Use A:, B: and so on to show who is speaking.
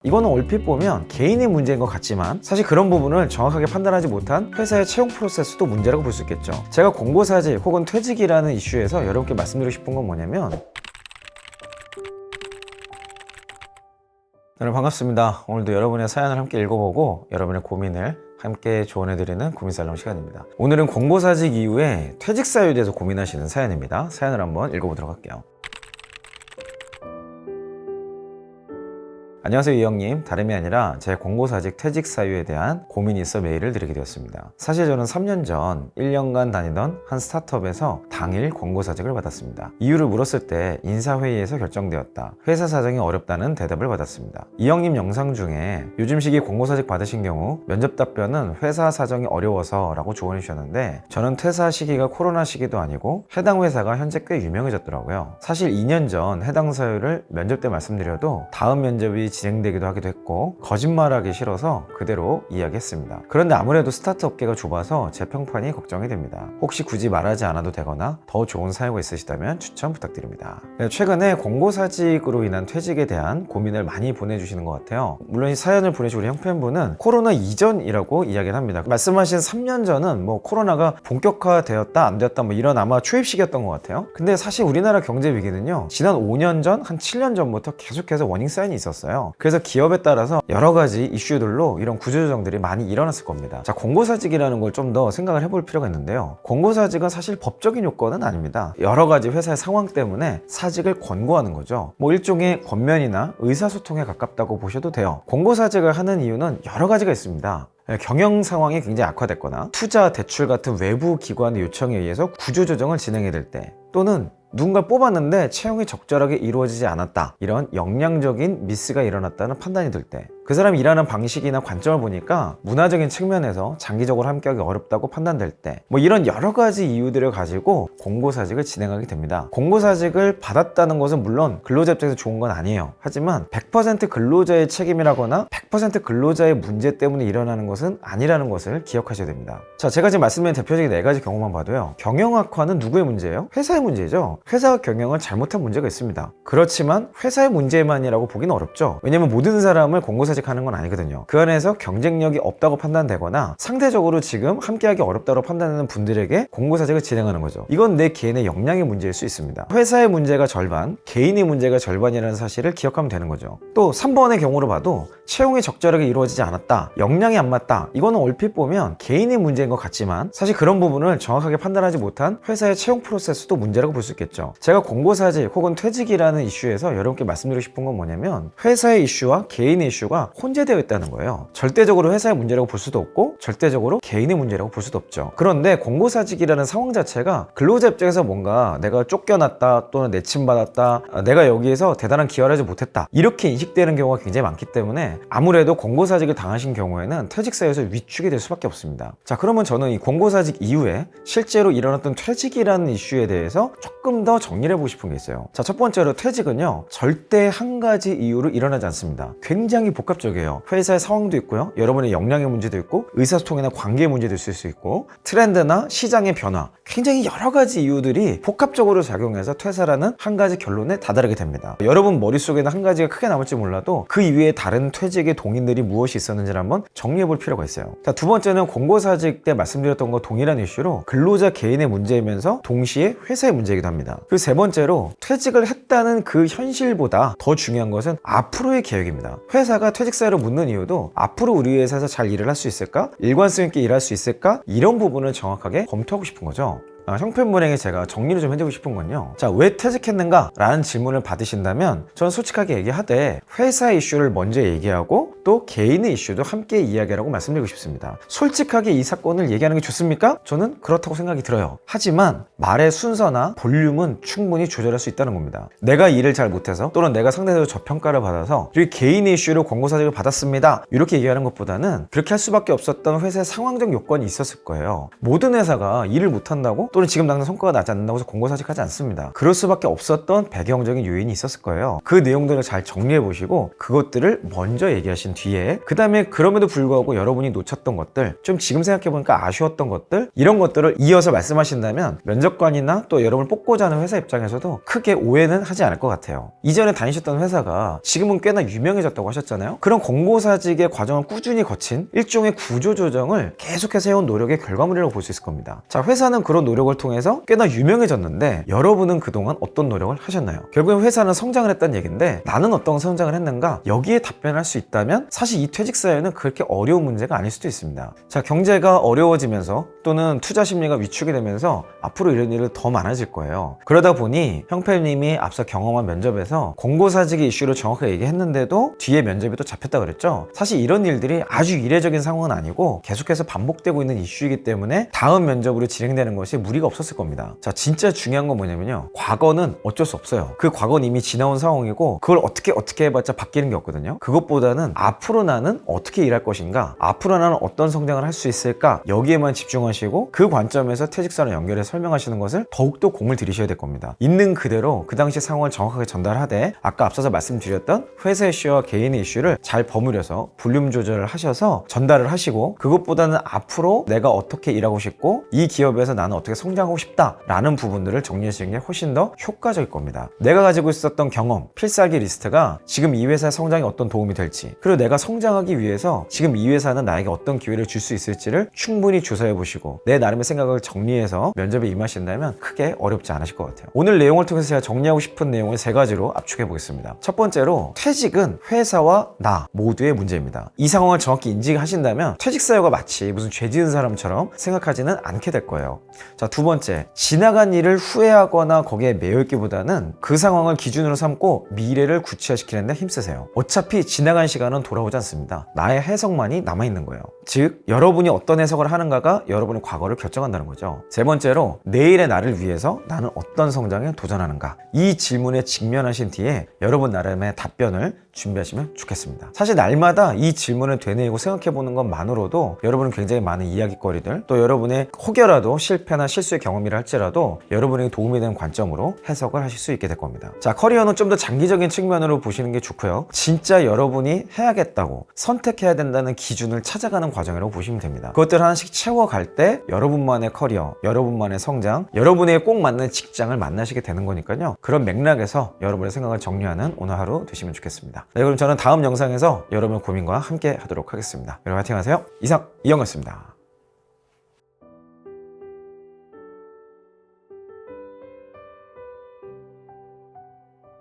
A: 이거는 얼핏 보면 개인의 문제인 것 같지만 사실 그런 부분을 정확하게 판단하지 못한 회사의 채용 프로세스도 문제라고 볼 수 있겠죠. 제가 공고사직 혹은 퇴직이라는 이슈에서 여러분께 말씀드리고 싶은 건 뭐냐면, 여러분 반갑습니다. 오늘도 여러분의 사연을 함께 읽어보고 여러분의 고민을 함께 조언해드리는 고민살롱 시간입니다. 오늘은 공고사직 이후에 퇴직 사유에 대해서 고민하시는 사연입니다. 사연을 한번 읽어보도록 할게요. 안녕하세요, 이형님. 다름이 아니라 제 공고사직 퇴직 사유에 대한 고민이 있어 메일을 드리게 되었습니다. 사실 저는 3년 전 1년간 다니던 한 스타트업에서 당일 공고사직을 받았습니다. 이유를 물었을 때 인사회의에서 결정되었다, 회사 사정이 어렵다는 대답을 받았습니다. 이형님 영상 중에 요즘 시기 공고사직 받으신 경우 면접 답변은 회사 사정이 어려워서 라고 조언해 주셨는데, 저는 퇴사 시기가 코로나 시기도 아니고 해당 회사가 현재 꽤 유명해졌더라고요. 사실 2년 전 해당 사유를 면접 때 말씀드려도 다음 면접이 진행되기도 하기도 했고 거짓말하기 싫어서 그대로 이야기했습니다. 그런데 아무래도 스타트 업계가 좁아서 제 평판이 걱정이 됩니다. 혹시 굳이 말하지 않아도 되거나 더 좋은 사유가 있으시다면 추천 부탁드립니다. 최근에 공고사직으로 인한 퇴직에 대한 고민을 많이 보내주시는 것 같아요. 물론 이 사연을 보내주신 우리 형팬분은 코로나 이전이라고 이야기를 합니다. 말씀하신 3년 전은 뭐 코로나가 본격화되었다 안 되었다 뭐 이런 아마 초입 시기였던 것 같아요. 근데 사실 우리나라 경제 위기는요, 지난 5년 전, 한 7년 전부터 계속해서 워닝 사인이 있었어요. 그래서 기업에 따라서 여러 가지 이슈들로 이런 구조조정들이 많이 일어났을 겁니다. 자, 공고사직이라는 걸 좀 더 생각을 해볼 필요가 있는데요, 공고사직은 사실 법적인 요건은 아닙니다. 여러 가지 회사의 상황 때문에 사직을 권고하는 거죠. 뭐 일종의 권면이나 의사소통에 가깝다고 보셔도 돼요. 공고사직을 하는 이유는 여러 가지가 있습니다. 경영 상황이 굉장히 악화됐거나 투자, 대출 같은 외부 기관의 요청에 의해서 구조조정을 진행해야 될 때, 또는 누군가 뽑았는데 채용이 적절하게 이루어지지 않았다, 이런 역량적인 미스가 일어났다는 판단이 들 때, 그 사람이 일하는 방식이나 관점을 보니까 문화적인 측면에서 장기적으로 함께하기 어렵다고 판단될 때, 뭐 이런 여러 가지 이유들을 가지고 공고사직을 진행하게 됩니다. 공고사직을 받았다는 것은 물론 근로자 입장에서 좋은 건 아니에요. 하지만 100% 근로자의 책임이라거나 100% 근로자의 문제 때문에 일어나는 것은 아니라는 것을 기억하셔야 됩니다. 자, 제가 지금 말씀드린 대표적인 4가지 경우만 봐도요, 경영 악화는 누구의 문제예요? 회사의 문제죠. 회사가 경영을 잘못한 문제가 있습니다. 그렇지만 회사의 문제만이라고 보기는 어렵죠. 왜냐면 모든 사람을 공고사직 하는 건 아니거든요. 그 안에서 경쟁력이 없다고 판단되거나 상대적으로 지금 함께하기 어렵다고 판단하는 분들에게 공고사직을 진행하는 거죠. 이건 내 개인의 역량의 문제일 수 있습니다. 회사의 문제가 절반, 개인의 문제가 절반이라는 사실을 기억하면 되는 거죠. 또 3번의 경우로 봐도 채용이 적절하게 이루어지지 않았다, 역량이 안 맞다, 이거는 얼핏 보면 개인의 문제인 것 같지만 사실 그런 부분을 정확하게 판단하지 못한 회사의 채용 프로세스도 문제라고 볼 수 있겠죠. 제가 공고사직 혹은 퇴직이라는 이슈에서 여러분께 말씀드리고 싶은 건 뭐냐면, 회사의 이슈와 개인의 이슈가 혼재되어 있다는 거예요. 절대적으로 회사의 문제라고 볼 수도 없고 절대적으로 개인의 문제라고 볼 수도 없죠. 그런데 공고사직이라는 상황 자체가 근로자 입장에서 뭔가 내가 쫓겨났다, 또는 내침받았다, 내가 여기에서 대단한 기여를 하지 못했다, 이렇게 인식되는 경우가 굉장히 많기 때문에 아무래도 공고사직을 당하신 경우에는 퇴직 사유에서 위축이 될 수밖에 없습니다. 자, 그러면 저는 이 공고사직 이후에 실제로 일어났던 퇴직이라는 이슈에 대해서 조금 더 정리를 해보고 싶은 게 있어요. 자, 첫 번째로 퇴직은요, 절대 한 가지 이유로 일어나지 않습니다. 굉장히 복합적이에요. 회사의 상황도 있고요, 여러분의 역량의 문제도 있고, 의사소통이나 관계의 문제도 있을 수 있고, 트렌드나 시장의 변화, 굉장히 여러 가지 이유들이 복합적으로 작용해서 퇴사라는 한 가지 결론에 다다르게 됩니다. 여러분 머릿속에는 한 가지가 크게 남을지 몰라도 그 이외에 다른 퇴직의 동인들이 무엇이 있었는지를 한번 정리해 볼 필요가 있어요. 자, 두 번째는 공고사직 때 말씀드렸던 것 동일한 이슈로 근로자 개인의 문제이면서 동시에 회사의 문제이기도 합니다. 그리고 세 번째로 퇴직을 했다는 그 현실보다 더 중요한 것은 앞으로의 계획입니다. 회사가 퇴직 사유를 묻는 이유도 앞으로 우리 회사에서 잘 일을 할 수 있을까? 일관성 있게 일할 수 있을까? 이런 부분을 정확하게 검토하고 싶은 거죠. 형편분에게 제가 정리를 좀 해주고 싶은 건요, 자, 왜 퇴직했는가? 라는 질문을 받으신다면 저는 솔직하게 얘기하되 회사 이슈를 먼저 얘기하고 또 개인의 이슈도 함께 이야기하라고 말씀드리고 싶습니다. 솔직하게 이 사건을 얘기하는 게 좋습니까? 저는 그렇다고 생각이 들어요. 하지만 말의 순서나 볼륨은 충분히 조절할 수 있다는 겁니다. 내가 일을 잘 못해서, 또는 내가 상대적으로 저평가를 받아서 그리고 개인의 이슈로 공고사직을 받았습니다, 이렇게 얘기하는 것보다는 그렇게 할 수밖에 없었던 회사의 상황적 요건이 있었을 거예요. 모든 회사가 일을 못한다고, 또는 지금 당장 성과가 나지 않는다고 해서 공고사직하지 않습니다. 그럴 수밖에 없었던 배경적인 요인이 있었을 거예요. 그 내용들을 잘 정리해 보시고 그것들을 먼저 얘기하시는 하신 뒤에 그 다음에 그럼에도 불구하고 여러분이 놓쳤던 것들, 좀 지금 생각해보니까 아쉬웠던 것들, 이런 것들을 이어서 말씀하신다면 면접관이나 또 여러분을 뽑고자 하는 회사 입장에서도 크게 오해는 하지 않을 것 같아요. 이전에 다니셨던 회사가 지금은 꽤나 유명해졌다고 하셨잖아요. 그런 권고사직의 과정을 꾸준히 거친 일종의 구조조정을 계속해서 해온 노력의 결과물이라고 볼 수 있을 겁니다. 자, 회사는 그런 노력을 통해서 꽤나 유명해졌는데 여러분은 그동안 어떤 노력을 하셨나요? 결국엔 회사는 성장을 했다는 얘기인데 나는 어떤 성장을 했는가? 여기에 답변할 수 있다면 사실 이 퇴직 사유는 그렇게 어려운 문제가 아닐 수도 있습니다. 자, 경제가 어려워지면서 또는 투자 심리가 위축이 되면서 앞으로 이런 일이 더 많아질 거예요. 그러다 보니 형패님이 앞서 경험한 면접에서 권고사직의 이슈를 정확하게 얘기했는데도 뒤에 면접이 또 잡혔다 그랬죠. 사실 이런 일들이 아주 이례적인 상황은 아니고 계속해서 반복되고 있는 이슈이기 때문에 다음 면접으로 진행되는 것이 무리가 없었을 겁니다. 자, 진짜 중요한 건 뭐냐면요, 과거는 어쩔 수 없어요. 그 과거는 이미 지나온 상황이고 그걸 어떻게 해봤자 바뀌는 게 없거든요. 그것보다는 앞으로 나는 어떻게 일할 것인가, 앞으로 나는 어떤 성장을 할 수 있을까, 여기에만 집중하시고 그 관점에서 퇴직사랑 연결해 설명하시는 것을 더욱더 공을 들이셔야 될 겁니다. 있는 그대로 그 당시 상황을 정확하게 전달하되 아까 앞서서 말씀드렸던 회사 이슈와 개인의 이슈를 잘 버무려서 볼륨 조절을 하셔서 전달을 하시고, 그것보다는 앞으로 내가 어떻게 일하고 싶고 이 기업에서 나는 어떻게 성장하고 싶다 라는 부분들을 정리하시는 게 훨씬 더 효과적일 겁니다. 내가 가지고 있었던 경험, 필살기 리스트가 지금 이 회사의 성장에 어떤 도움이 될지, 그리고 내가 성장하기 위해서 지금 이 회사는 나에게 어떤 기회를 줄 수 있을지를 충분히 조사해 보시고 내 나름의 생각을 정리해서 면접에 임하신다면 크게 어렵지 않으실 것 같아요. 오늘 내용을 통해서 제가 정리하고 싶은 내용을 3가지로 압축해 보겠습니다. 첫 번째로, 퇴직은 회사와 나 모두의 문제입니다. 이 상황을 정확히 인지하신다면 퇴직 사유가 마치 무슨 죄 지은 사람처럼 생각하지는 않게 될 거예요. 자, 두 번째, 지나간 일을 후회하거나 거기에 매여있기보다는 그 상황을 기준으로 삼고 미래를 구체화시키는 데 힘쓰세요. 어차피 지나간 시간은 돌아오지 않습니다. 나의 해석만이 남아있는 거예요. 즉, 여러분이 어떤 해석을 하는가가 여러분의 과거를 결정한다는 거죠. 세 번째로, 내일의 나를 위해서 나는 어떤 성장에 도전하는가, 이 질문에 직면하신 뒤에 여러분 나름의 답변을 준비하시면 좋겠습니다. 사실 날마다 이 질문을 되뇌이고 생각해보는 것만으로도 여러분은 굉장히 많은 이야기거리들, 또 여러분의 혹여라도 실패나 실수의 경험이라 할지라도 여러분에게 도움이 되는 관점으로 해석을 하실 수 있게 될 겁니다. 자, 커리어는 좀 더 장기적인 측면으로 보시는 게 좋고요. 진짜 여러분이 해야겠다고 선택해야 된다는 기준을 찾아가는 과정이라고 보시면 됩니다. 그것들 하나씩 채워갈 때 여러분만의 커리어, 여러분만의 성장, 여러분에게 꼭 맞는 직장을 만나시게 되는 거니까요. 그런 맥락에서 여러분의 생각을 정리하는 오늘 하루 되시면 좋겠습니다. 네, 그럼 저는 다음 영상에서 여러분의 고민과 함께 하도록 하겠습니다. 여러분 화이팅 하세요. 이상 이영이었습니다.